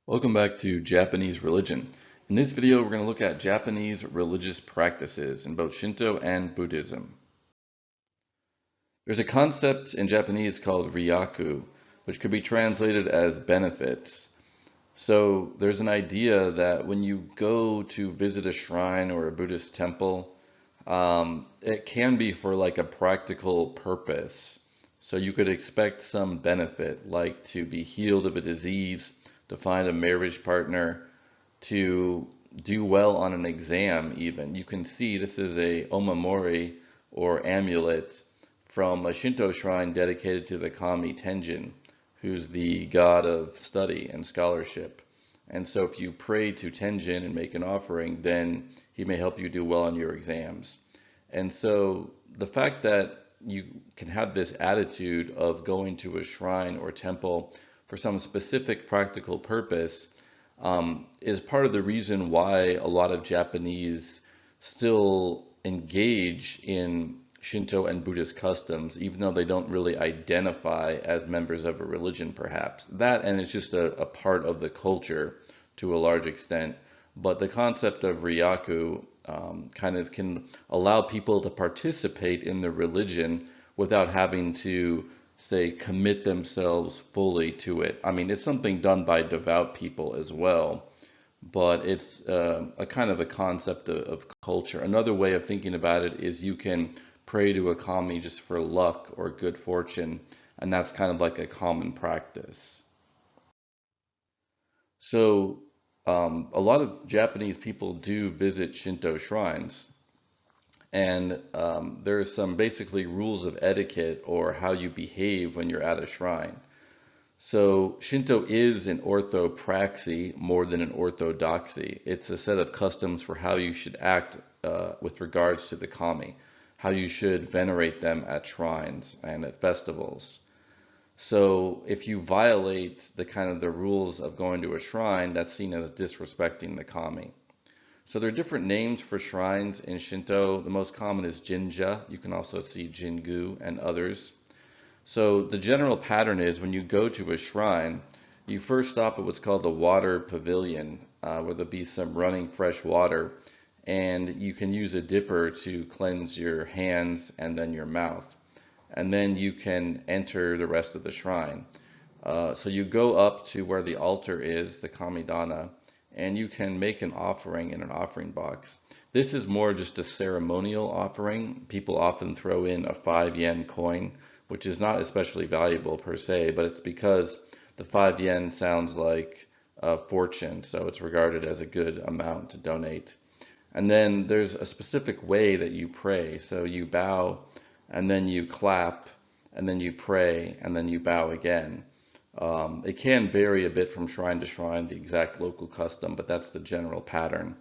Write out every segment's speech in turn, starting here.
Welcome back to Japanese religion. In this video, we're going to look at Japanese religious practices in both Shinto and Buddhism. There's a concept in Japanese called ryaku, which could be translated as benefits. So there's an idea that when you go to visit a shrine or a Buddhist temple, it can be for like a practical purpose. So you could expect some benefit, like to be healed of a disease, to find a marriage partner, to do well on an exam even. You can see this is a omamori or amulet from a Shinto shrine dedicated to the kami Tenjin, who's the god of study and scholarship. And so if you pray to Tenjin and make an offering, then he may help you do well on your exams. And so the fact that you can have this attitude of going to a shrine or temple for some specific practical purpose is part of the reason why a lot of Japanese still engage in Shinto and Buddhist customs, even though they don't really identify as members of a religion, perhaps. That, and it's just a part of the culture to a large extent. But the concept of ryaku kind of can allow people to participate in the religion without having to, say, commit themselves fully to it. I mean, it's something done by devout people as well, but it's a kind of a concept of culture. Another way of thinking about it is you can pray to a kami just for luck or good fortune, and that's kind of like a common practice. So, a lot of Japanese people do visit Shinto shrines, and there are some basically rules of etiquette or how you behave when you're at a shrine. So Shinto is an orthopraxy more than an orthodoxy. It's a set of customs for how you should act with regards to the kami, how you should venerate them at shrines and at festivals. So if you violate the kind of the rules of going to a shrine, that's seen as disrespecting the kami. So there are different names for shrines in Shinto. The most common is Jinja. You can also see Jingu and others. So the general pattern is when you go to a shrine, you first stop at what's called the water pavilion, where there'll be some running fresh water, and you can use a dipper to cleanse your hands and then your mouth. And then you can enter the rest of the shrine. So you go up to where the altar is, the Kamidana, and you can make an offering in an offering box. This is more just a ceremonial offering. People often throw in a 5 yen coin, which is not especially valuable per se, but it's because the 5 yen sounds like a fortune, so it's regarded as a good amount to donate. And then there's a specific way that you pray. So you bow, and then you clap, and then you pray, and then you bow again. It can vary a bit from shrine to shrine, the exact local custom, but that's the general pattern.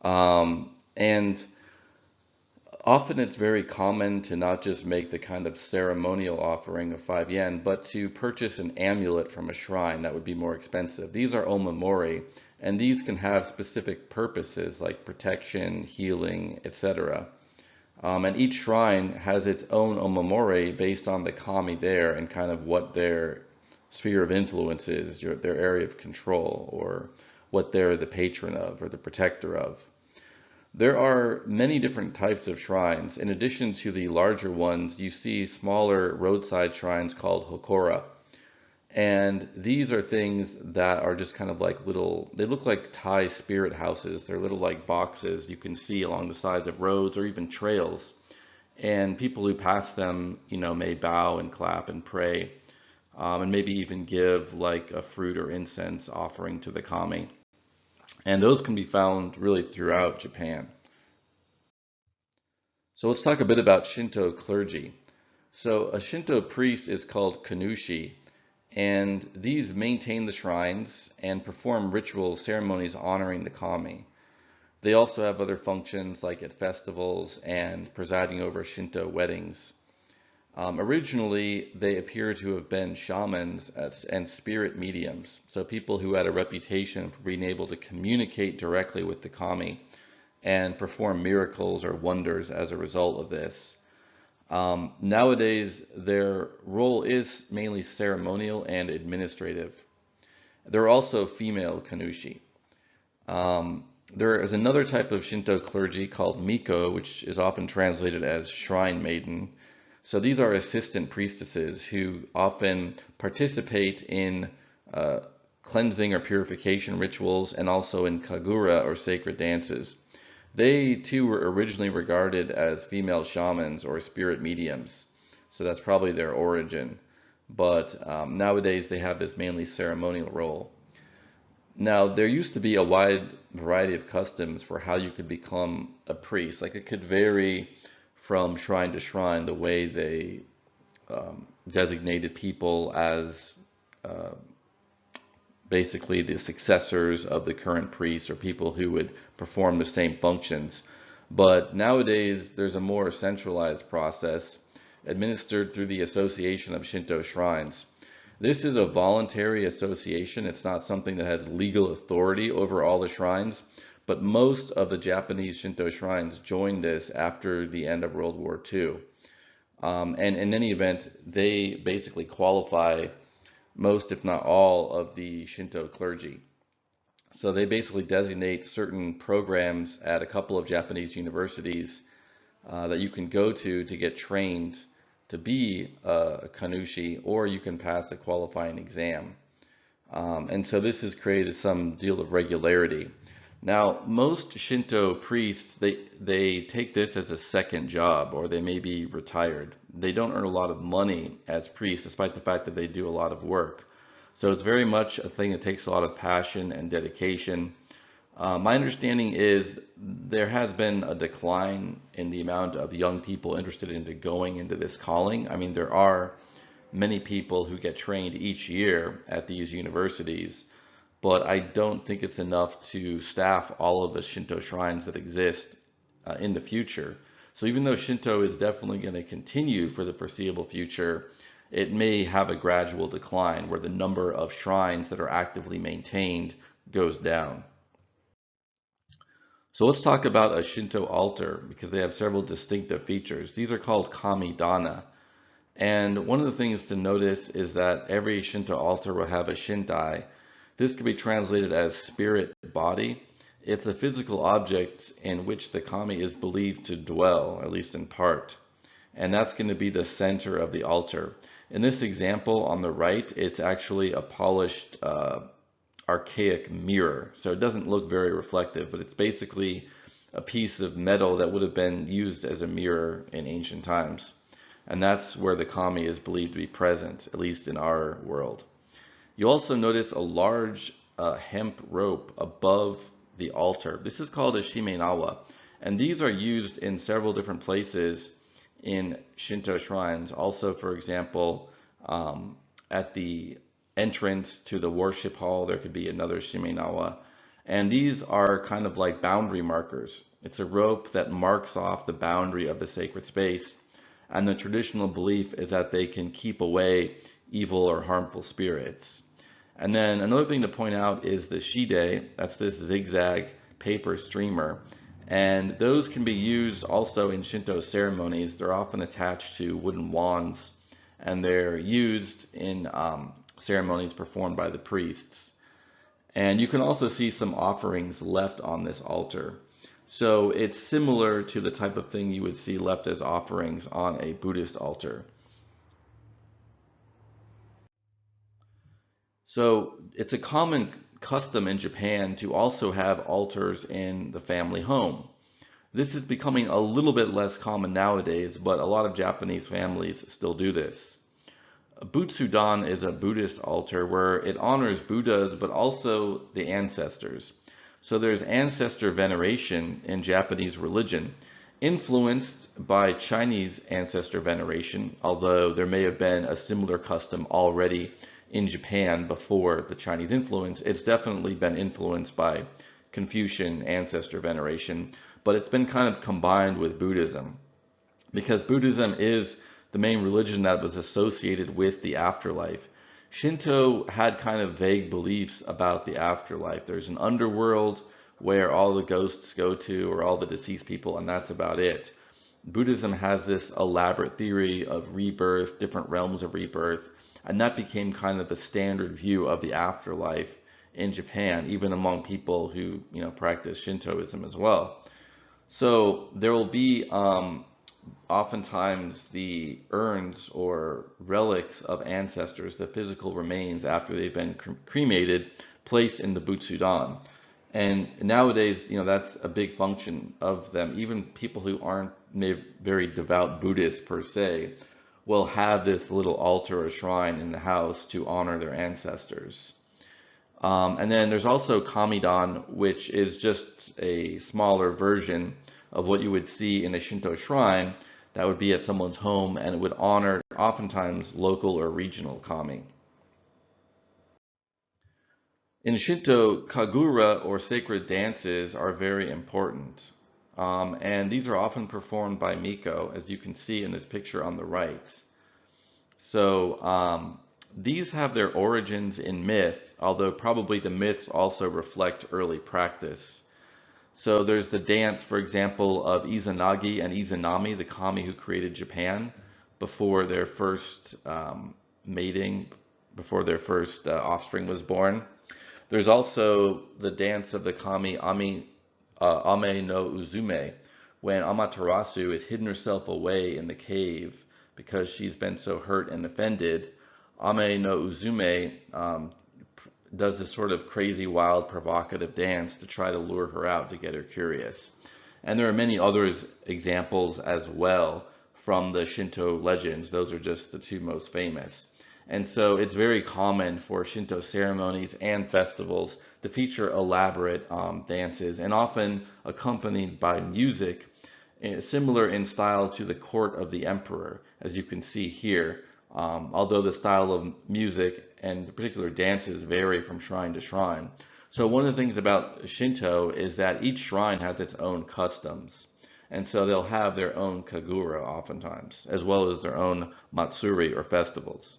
And often it's very common to not just make the kind of ceremonial offering of 5 yen, but to purchase an amulet from a shrine that would be more expensive. These are omamori, and these can have specific purposes like protection, healing, etc. And each shrine has its own omamori based on the kami there and kind of what their sphere of influence is, their area of control, or what they're the patron of or the protector of. There are many different types of shrines. In addition to the larger ones, you see smaller roadside shrines called hokora. And these are things that are just kind of like little, they look like Thai spirit houses. They're little like boxes you can see along the sides of roads or even trails. And people who pass them, may bow and clap and pray, and maybe even give like a fruit or incense offering to the kami. And those can be found really throughout Japan. So let's talk a bit about Shinto clergy. So a Shinto priest is called kanushi, and these maintain the shrines and perform ritual ceremonies honoring the kami. They also have other functions like at festivals and presiding over Shinto weddings. Originally, they appear to have been shamans and spirit mediums, so people who had a reputation for being able to communicate directly with the kami and perform miracles or wonders as a result of this. Nowadays, their role is mainly ceremonial and administrative. There are also female kanushi. There is another type of Shinto clergy called miko, which is often translated as shrine maiden. So these are assistant priestesses who often participate in cleansing or purification rituals and also in Kagura or sacred dances. They too were originally regarded as female shamans or spirit mediums. So that's probably their origin. But nowadays they have this mainly ceremonial role. Now, there used to be a wide variety of customs for how you could become a priest. Like it could vary from shrine to shrine, the way they designated people as uh, basically the successors of the current priests or people who would perform the same functions. But nowadays, there's a more centralized process administered through the Association of Shinto Shrines. This is a voluntary association. It's not something that has legal authority over all the shrines, but most of the Japanese Shinto shrines joined this after the end of World War II. And in any event, they basically qualify most, if not all, of the Shinto clergy. So they basically designate certain programs at a couple of Japanese universities that you can go to get trained to be a kanushi, or you can pass a qualifying exam. And so this has created some deal of regularity. Now, most Shinto priests, they take this as a second job, or they may be retired. They don't earn a lot of money as priests, despite the fact that they do a lot of work. So it's very much a thing that takes a lot of passion and dedication. My understanding is there has been a decline in the amount of young people interested in going into this calling. I mean, there are many people who get trained each year at these universities, but I don't think it's enough to staff all of the Shinto shrines that exist in the future. So even though Shinto is definitely going to continue for the foreseeable future, it may have a gradual decline where the number of shrines that are actively maintained goes down. So let's talk about a Shinto altar because they have several distinctive features. These are called Kamidana. And one of the things to notice is that every Shinto altar will have a shintai. This can be translated as spirit body. It's a physical object in which the kami is believed to dwell, at least in part. And that's going to be the center of the altar. In this example on the right, it's actually a polished archaic mirror. So it doesn't look very reflective, but it's basically a piece of metal that would have been used as a mirror in ancient times. And that's where the kami is believed to be present, at least in our world. You also notice a large hemp rope above the altar. This is called a shimenawa, and these are used in several different places in Shinto shrines. Also, for example, at the entrance to the worship hall, there could be another shimenawa. And these are kind of like boundary markers. It's a rope that marks off the boundary of the sacred space. And the traditional belief is that they can keep away evil or harmful spirits. And then another thing to point out is the shide, that's this zigzag paper streamer. And those can be used also in Shinto ceremonies. They're often attached to wooden wands, and they're used in ceremonies performed by the priests. And you can also see some offerings left on this altar. So it's similar to the type of thing you would see left as offerings on a Buddhist altar. So it's a common custom in Japan to also have altars in the family home. This is becoming a little bit less common nowadays, but a lot of Japanese families still do this. Butsudan is a Buddhist altar where it honors Buddhas, but also the ancestors. So there's ancestor veneration in Japanese religion, influenced by Chinese ancestor veneration, although there may have been a similar custom already in Japan before the Chinese influence. It's definitely been influenced by Confucian ancestor veneration, but it's been kind of combined with Buddhism, because Buddhism is the main religion that was associated with the afterlife. Shinto had kind of vague beliefs about the afterlife. There's an underworld where all the ghosts go to, or all the deceased people, and that's about it. Buddhism has this elaborate theory of rebirth, different realms of rebirth, And that became kind of the standard view of the afterlife in Japan, even among people who, practice Shintoism as well. So there will be oftentimes the urns or relics of ancestors, the physical remains after they've been cremated, placed in the Butsudan. And nowadays, that's a big function of them. Even people who aren't very devout Buddhists per se will have this little altar or shrine in the house to honor their ancestors. And then there's also Kamidana, which is just a smaller version of what you would see in a Shinto shrine that would be at someone's home, and it would honor oftentimes local or regional kami. In Shinto, Kagura or sacred dances are very important. And these are often performed by Miko, as you can see in this picture on the right. So these have their origins in myth, although probably the myths also reflect early practice. So there's the dance, for example, of Izanagi and Izanami, the kami who created Japan before their first mating, before their first offspring was born. There's also the dance of the kami Ame no Uzume, when Amaterasu has hidden herself away in the cave because she's been so hurt and offended. Ame no Uzume does this sort of crazy, wild, provocative dance to try to lure her out, to get her curious. And there are many other examples as well from the Shinto legends. Those are just the two most famous. And so it's very common for Shinto ceremonies and festivals to feature elaborate dances, and often accompanied by music similar in style to the court of the emperor, as you can see here. Although the style of music and the particular dances vary from shrine to shrine. So one of the things about Shinto is that each shrine has its own customs. And so they'll have their own Kagura oftentimes, as well as their own Matsuri or festivals.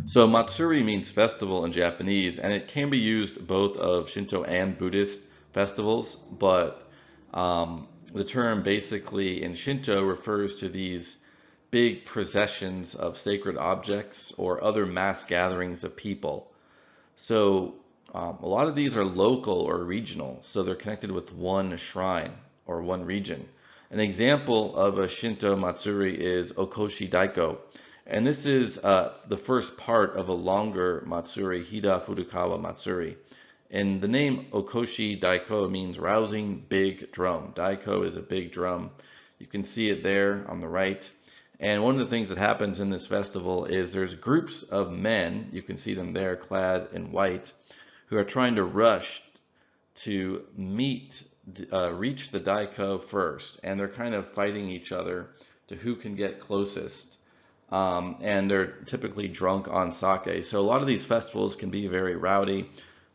So Matsuri means festival in Japanese, and it can be used both of Shinto and Buddhist festivals, but the term basically in Shinto refers to these big processions of sacred objects or other mass gatherings of people. So a lot of these are local or regional, so they're connected with one shrine or one region. An example of a Shinto Matsuri is Okoshi Daiko, and this is the first part of a longer Matsuri, Hida Furukawa Matsuri. And the name Okoshi Daiko means rousing big drum. Daiko is a big drum. You can see it there on the right. And one of the things that happens in this festival is there's groups of men, you can see them there clad in white, who are trying to rush to reach the daiko first. And they're kind of fighting each other to who can get closest. And they're typically drunk on sake. So a lot of these festivals can be very rowdy,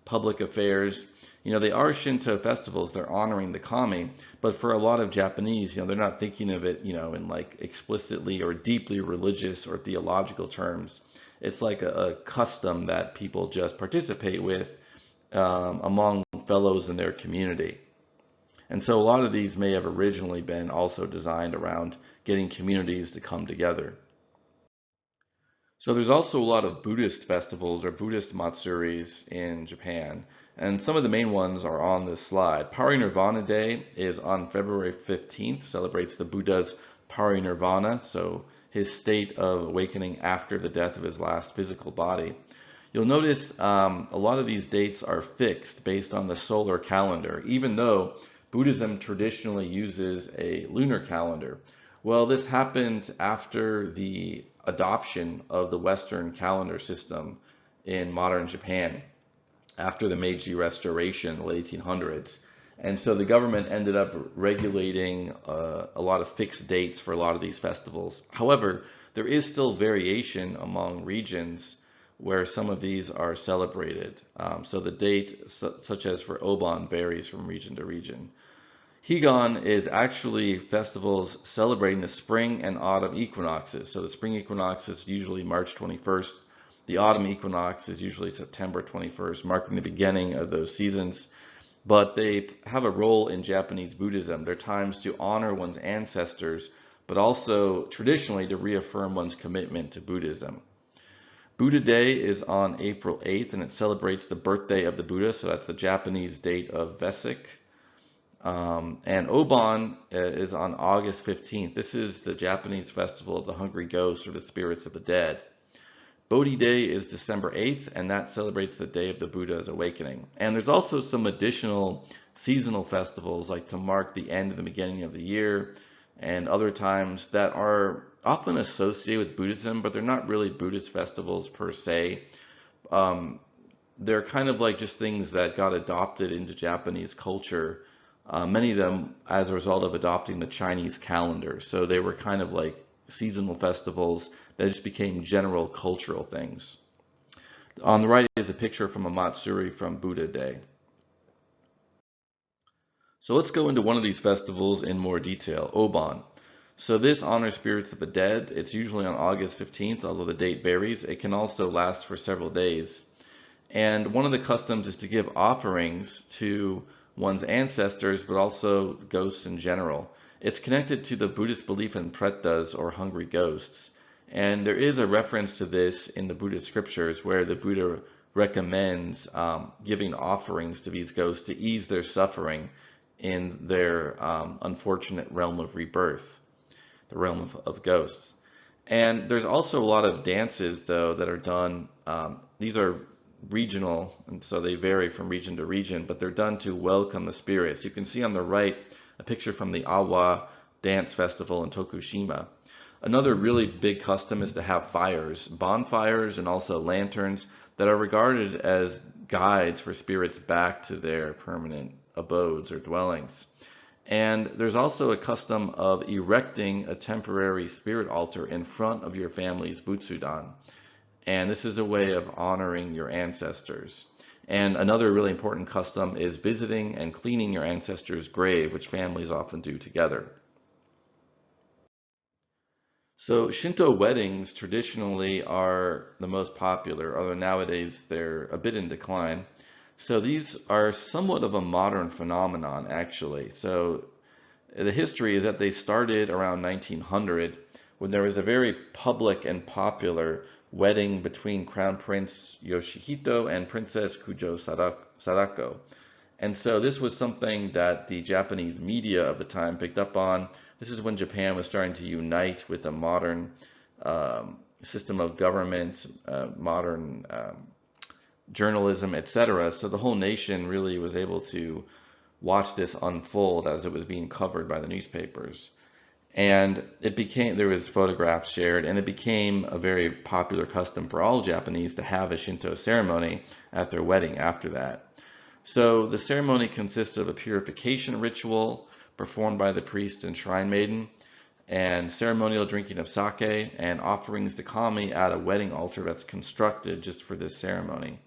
public affairs. They are Shinto festivals, they're honoring the kami, but for a lot of Japanese, they're not thinking of it, in like explicitly or deeply religious or theological terms. It's like a custom that people just participate with among fellows in their community. And so a lot of these may have originally been also designed around getting communities to come together. So there's also a lot of Buddhist festivals or Buddhist Matsuris in Japan. And some of the main ones are on this slide. Parinirvana Day is on February 15th, celebrates the Buddha's parinirvana, so his state of awakening after the death of his last physical body. You'll notice a lot of these dates are fixed based on the solar calendar, even though Buddhism traditionally uses a lunar calendar. Well, this happened after the adoption of the Western calendar system in modern Japan, after the Meiji Restoration in the late 1800s. And so the government ended up regulating a lot of fixed dates for a lot of these festivals. However, there is still variation among regions where some of these are celebrated. So the date, such as for Obon, varies from region to region. Higan is actually festivals celebrating the spring and autumn equinoxes. So the spring equinox is usually March 21st. The autumn equinox is usually September 21st, marking the beginning of those seasons. But they have a role in Japanese Buddhism. They're times to honor one's ancestors, but also traditionally to reaffirm one's commitment to Buddhism. Buddha Day is on April 8th, and it celebrates the birthday of the Buddha, so that's the Japanese date of Vesak. And Obon is on August 15th. This is the Japanese festival of the hungry ghosts, or the spirits of the dead. Bodhi Day is December 8th, and that celebrates the day of the Buddha's awakening. And there's also some additional seasonal festivals, like to mark the end and the beginning of the year, and other times that are often associated with Buddhism, but they're not really Buddhist festivals per se. They're kind of like just things that got adopted into Japanese culture, many of them as a result of adopting the Chinese calendar. So they were kind of like seasonal festivals that just became general cultural things. On the right is a picture from a Matsuri from Buddha Day. So let's go into one of these festivals in more detail, Obon. So this honors spirits of the dead. It's usually on August 15th, although the date varies. It can also last for several days. And one of the customs is to give offerings to one's ancestors, but also ghosts in general. It's connected to the Buddhist belief in pretas, or hungry ghosts. And there is a reference to this in the Buddhist scriptures where the Buddha recommends giving offerings to these ghosts to ease their suffering in their unfortunate realm of rebirth, the realm of ghosts. And there's also a lot of dances, though, that are done. These are regional, and so they vary from region to region, but they're done to welcome the spirits. You can see on the right a picture from the Awa Dance Festival in Tokushima. Another really big custom is to have fires, bonfires, and also lanterns that are regarded as guides for spirits back to their permanent abodes or dwellings. And there's also a custom of erecting a temporary spirit altar in front of your family's butsudan. And this is a way of honoring your ancestors. And another really important custom is visiting and cleaning your ancestors' grave, which families often do together. So Shinto weddings traditionally are the most popular, although nowadays they're a bit in decline. So these are somewhat of a modern phenomenon, actually. So the history is that they started around 1900 when there was a very public and popular wedding between Crown Prince Yoshihito and Princess Kujo Sadako. And so this was something that the Japanese media of the time picked up on. This is when Japan was starting to unite with a modern system of government, modern journalism, etc. So the whole nation really was able to watch this unfold as it was being covered by the newspapers. And there was photographs shared, and it became a very popular custom for all Japanese to have a Shinto ceremony at their wedding after that. So the ceremony consists of a purification ritual performed by the priest and shrine maiden, and ceremonial drinking of sake, and offerings to kami at a wedding altar that's constructed just for this ceremony.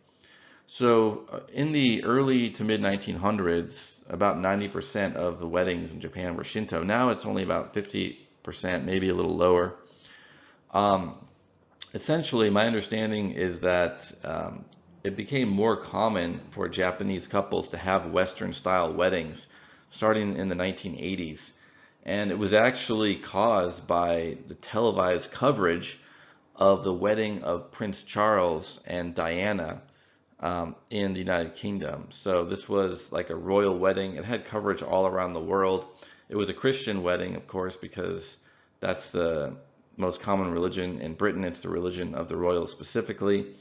So in the early to mid 1900s, about 90% of the weddings in Japan were Shinto. Now it's only about 50%, maybe a little lower. Essentially, my understanding is that it became more common for Japanese couples to have Western-style weddings starting in the 1980s. And it was actually caused by the televised coverage of the wedding of Prince Charles and Diana in the United Kingdom. So this was like a royal wedding. It had coverage all around the world. It was a Christian wedding, of course, because that's the most common religion in Britain. It's the religion of the royals specifically.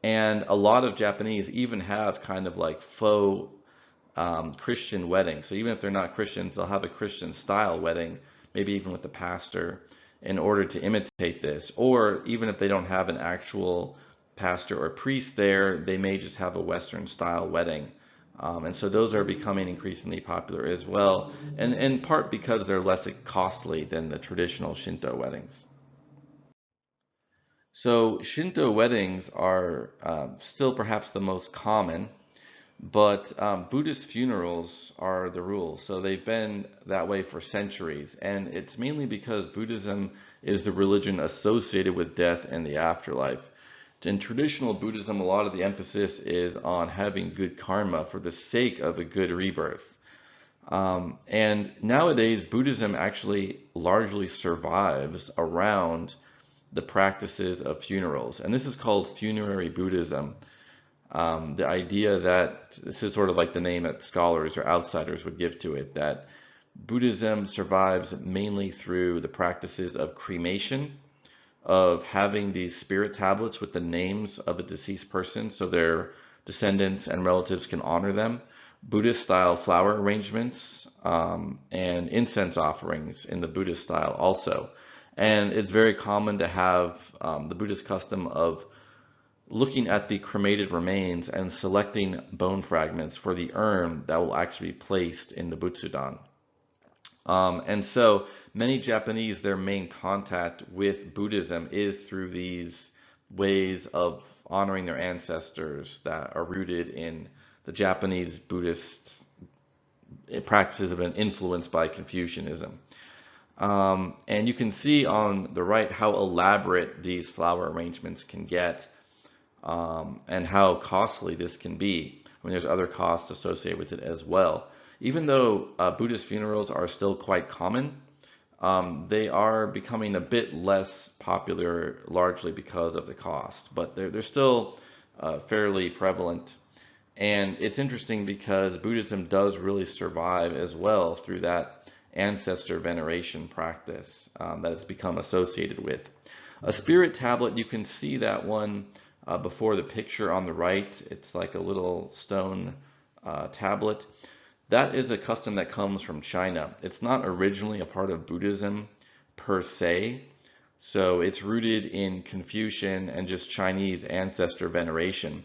And a lot of Japanese even have kind of like faux Christian weddings. So even if they're not Christians, they'll have a Christian style wedding, maybe even with the pastor, in order to imitate this. Or even if they don't have an actual pastor or priest there, they may just have a Western style wedding. And so those are becoming increasingly popular as well, and in part because they're less costly than the traditional Shinto weddings. So Shinto weddings are still perhaps the most common, but Buddhist funerals are the rule. So they've been that way for centuries, and it's mainly because Buddhism is the religion associated with death and the afterlife. In traditional Buddhism, a lot of the emphasis is on having good karma for the sake of a good rebirth. And nowadays, Buddhism actually largely survives around the practices of funerals. And this is called funerary Buddhism. The idea that this is sort of like the name that scholars or outsiders would give to it, that Buddhism survives mainly through the practices of cremation, of having these spirit tablets with the names of a deceased person so their descendants and relatives can honor them, Buddhist style flower arrangements, and incense offerings in the Buddhist style also. And it's very common to have the Buddhist custom of looking at the cremated remains and selecting bone fragments for the urn that will actually be placed in the Butsudan. And so many Japanese, their main contact with Buddhism is through these ways of honoring their ancestors that are rooted in the Japanese Buddhist practices have been influenced by Confucianism. And you can see on the right how elaborate these flower arrangements can get, and how costly this can be. I mean, there's other costs associated with it as well. Even though Buddhist funerals are still quite common, they are becoming a bit less popular, largely because of the cost, but they're still fairly prevalent. And it's interesting because Buddhism does really survive as well through that ancestor veneration practice that it's become associated with. A spirit tablet, you can see that one before the picture on the right. It's like a little stone tablet. That is a custom that comes from China. It's not originally a part of Buddhism per se, so it's rooted in Confucian and just Chinese ancestor veneration.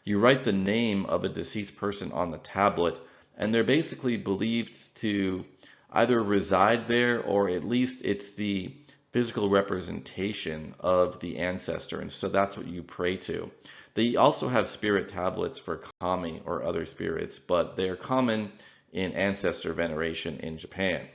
You write the name of a deceased person on the tablet, and they're basically believed to either reside there, or at least it's the physical representation of the ancestor, and so that's what you pray to. They also have spirit tablets for kami or other spirits, but they're common in ancestor veneration in Japan.